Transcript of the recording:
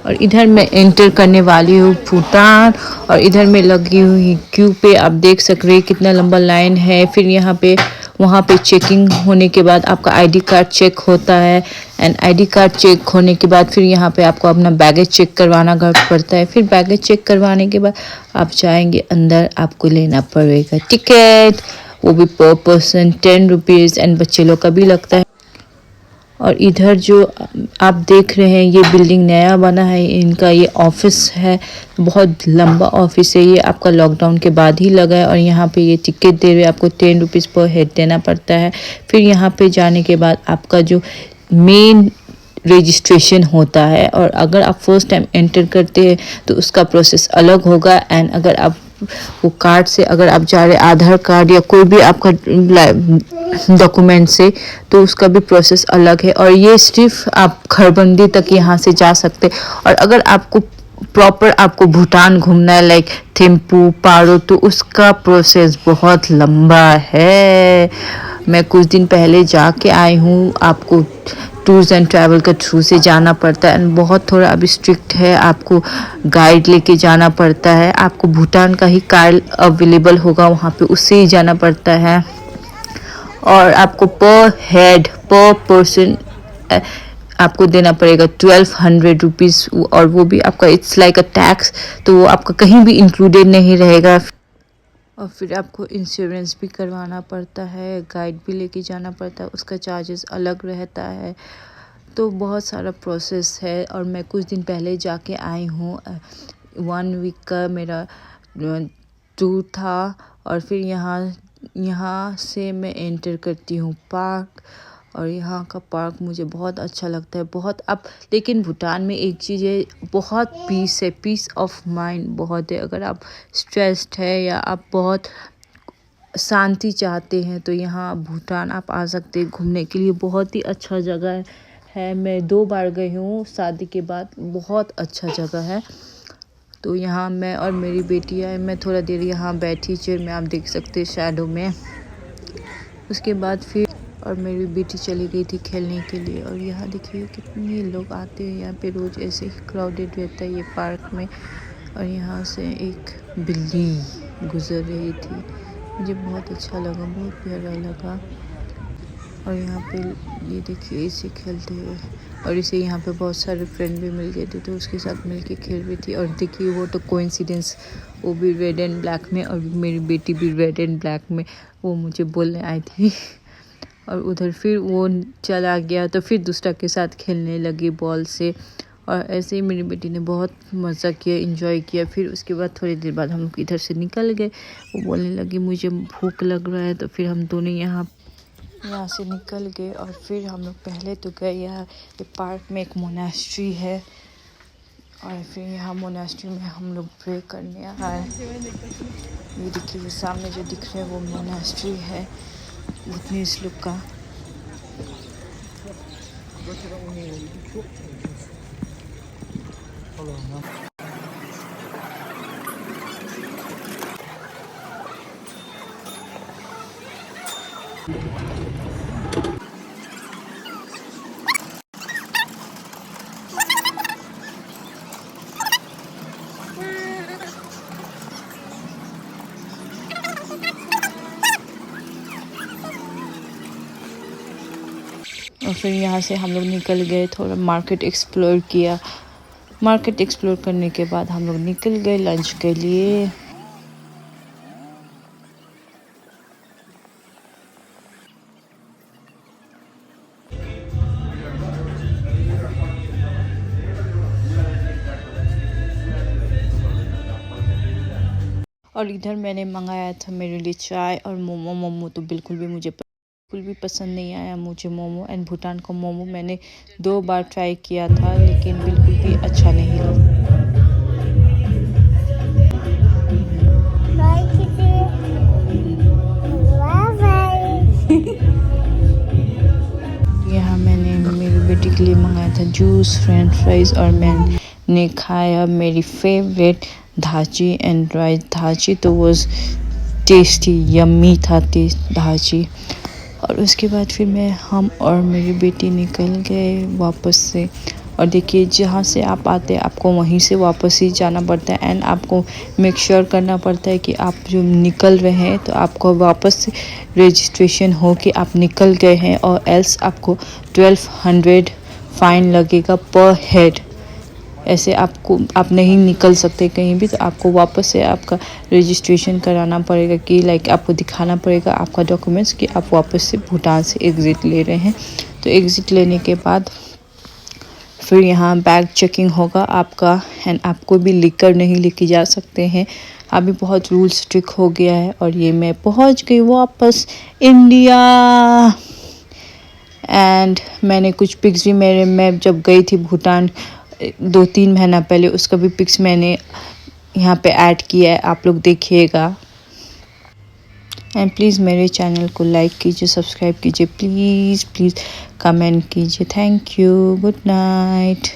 और इधर मैं एंटर करने वाली हूँ भूटान। और इधर मैं लगी हुई क्यू पे आप देख सक रहे हैं कितना लंबा लाइन है। फिर यहाँ पे वहाँ पे चेकिंग होने के बाद आपका आईडी कार्ड चेक होता है। एंड आईडी कार्ड चेक होने के बाद फिर यहाँ पे आपको अपना बैगेज चेक करवाना पड़ता है। फिर बैगेज चेक करवाने के बाद आप जाएंगे अंदर, आपको लेना पड़ेगा टिकट, वो भी पर पर्सन 10 रुपीज़ एंड बच्चे लोग का भी लगता है। और इधर जो आप देख रहे हैं ये बिल्डिंग नया बना है, इनका ये ऑफिस है, बहुत लंबा ऑफिस है ये, आपका लॉकडाउन के बाद ही लगा है। और यहाँ पे ये टिकट दे रहे हैं आपको 10 रुपीज़ पर हेड देना पड़ता है। फिर यहाँ पे जाने के बाद आपका जो मेन रजिस्ट्रेशन होता है, और अगर आप फर्स्ट टाइम एंटर करते हैं तो उसका प्रोसेस अलग होगा। एंड अगर आप वो कार्ड से अगर आप जा रहे आधार कार्ड या कोई भी आपका डॉक्यूमेंट से, तो उसका भी प्रोसेस अलग है। और ये सिर्फ आप खरबंदी तक यहाँ से जा सकते। और अगर आपको प्रॉपर आपको भूटान घूमना है लाइक थिम्पू पारो, तो उसका प्रोसेस बहुत लंबा है। मैं कुछ दिन पहले जाके आई हूँ, आपको टूर्स एंड ट्रैवल के थ्रू से जाना पड़ता है। एंड बहुत थोड़ा अभी स्ट्रिक्ट है, आपको गाइड लेके जाना पड़ता है। आपको भूटान का ही कार अवेलेबल होगा वहाँ पे, उससे ही जाना पड़ता है। और आपको पर हेड पर पर्सन आपको देना पड़ेगा 1200 रुपीज़, और वो भी आपका इट्स लाइक अ टैक्स, तो वो आपका कहीं भी इंक्लूडेड नहीं रहेगा। और फिर आपको इंश्योरेंस भी करवाना पड़ता है, गाइड भी लेके जाना पड़ता है, उसका चार्जेस अलग रहता है। तो बहुत सारा प्रोसेस है। और मैं कुछ दिन पहले जाके आई हूँ, 1 वीक का मेरा टूर था। और फिर यहाँ से मैं एंटर करती हूँ पार्क, और यहाँ का पार्क मुझे बहुत अच्छा लगता है बहुत। अब लेकिन भूटान में एक चीज़ है, बहुत पीस है, पीस ऑफ माइंड बहुत है। अगर आप स्ट्रेस्ड है या आप बहुत शांति चाहते हैं तो यहाँ भूटान आप आ सकते हैं घूमने के लिए, बहुत ही अच्छा जगह है। मैं 2 बार गई हूँ शादी के बाद, बहुत अच्छा जगह है। तो यहाँ मैं और मेरी बेटी है, मैं थोड़ा देर यहाँ बैठी चेयर में, आप देख सकते हैं शैडो में। उसके बाद फिर और मेरी बेटी चली गई थी खेलने के लिए। और यहाँ देखिए कितने लोग आते हैं, यहाँ पे रोज़ ऐसे ही क्राउडेड रहता है ये पार्क में। और यहाँ से एक बिल्ली गुजर रही थी, मुझे बहुत अच्छा लगा, बहुत प्यारा लगा। और यहाँ पे ये देखिए इसे खेलते हुए, और इसे यहाँ पे बहुत सारे फ्रेंड भी मिल गए थे, तो उसके साथ मिलके खेल रही थी। और देखिए वो तो कोइंसिडेंस, वो भी रेड एंड ब्लैक में, और मेरी बेटी भी रेड एंड ब्लैक में, वो मुझे बोलने आई थी। और उधर फिर वो चला गया तो फिर दूसरा के साथ खेलने लगी बॉल से। और ऐसे ही मेरी बेटी ने बहुत मज़ा किया, एंजॉय किया। फिर उसके बाद थोड़ी देर बाद हम लोग इधर से निकल गए। वो बोलने लगी मुझे भूख लग रहा है, तो फिर हम दोनों यहाँ से निकल गए। और फिर हम लोग पहले तो गए यहाँ ये पार्क में एक मोनास्ट्री है, और फिर यहाँ मोनास्ट्री में हम लोग प्रे करने आए। ये देखिए सामने जो दिख रहा है वो मोनास्ट्री है भूतनीस लोग का। और फिर यहाँ से हम लोग निकल गए, थोड़ा मार्केट एक्सप्लोर किया। मार्केट एक्सप्लोर करने के बाद हम लोग निकल गए लंच के लिए। और इधर मैंने मंगाया था मेरे लिए चाय और मोमो। मोमो तो बिल्कुल भी पसंद नहीं आया मुझे मोमो। एंड भूटान का मोमो मैंने 2 बार ट्राई किया था, लेकिन बिल्कुल भी अच्छा नहीं लगा। यहाँ मैंने मेरी बेटी के लिए मंगाया था जूस, फ्रेंच फ्राइज़, और मैंने खाया मेरी फेवरेट धाची एंड राइस। धाची तो वॉज टेस्टी, यम्मी था टेस्ट धाची। और उसके बाद फिर हम और मेरी बेटी निकल गए वापस से। और देखिए जहाँ से आप आते हैं आपको वहीं से वापस ही जाना पड़ता है एंड आपको मेक श्योर करना पड़ता है कि आप जो निकल रहे हैं तो आपको वापस से रजिस्ट्रेशन हो कि आप निकल गए हैं, और एल्स आपको 1200 फाइन लगेगा पर हेड। ऐसे आप नहीं निकल सकते कहीं भी, तो आपको वापस से आपका रजिस्ट्रेशन कराना पड़ेगा कि लाइक आपको दिखाना पड़ेगा आपका डॉक्यूमेंट्स कि आप वापस से भूटान से एग्ज़िट ले रहे हैं। तो एग्ज़िट लेने के बाद फिर यहाँ बैग चेकिंग होगा आपका, एंड आपको भी लिकर नहीं लेके जा सकते हैं। अभी बहुत रूल स्ट्रिक्ट हो गया है। और ये मैं पहुँच गई वापस इंडिया। एंड मैंने कुछ पिक्स भी मैं जब गई थी भूटान 2-3 महीना पहले, उसका भी पिक्स मैंने यहाँ पे ऐड किया है, आप लोग देखिएगा। एंड प्लीज़ मेरे चैनल को लाइक कीजिए, सब्सक्राइब कीजिए, प्लीज़ कमेंट कीजिए। Thank you, good night.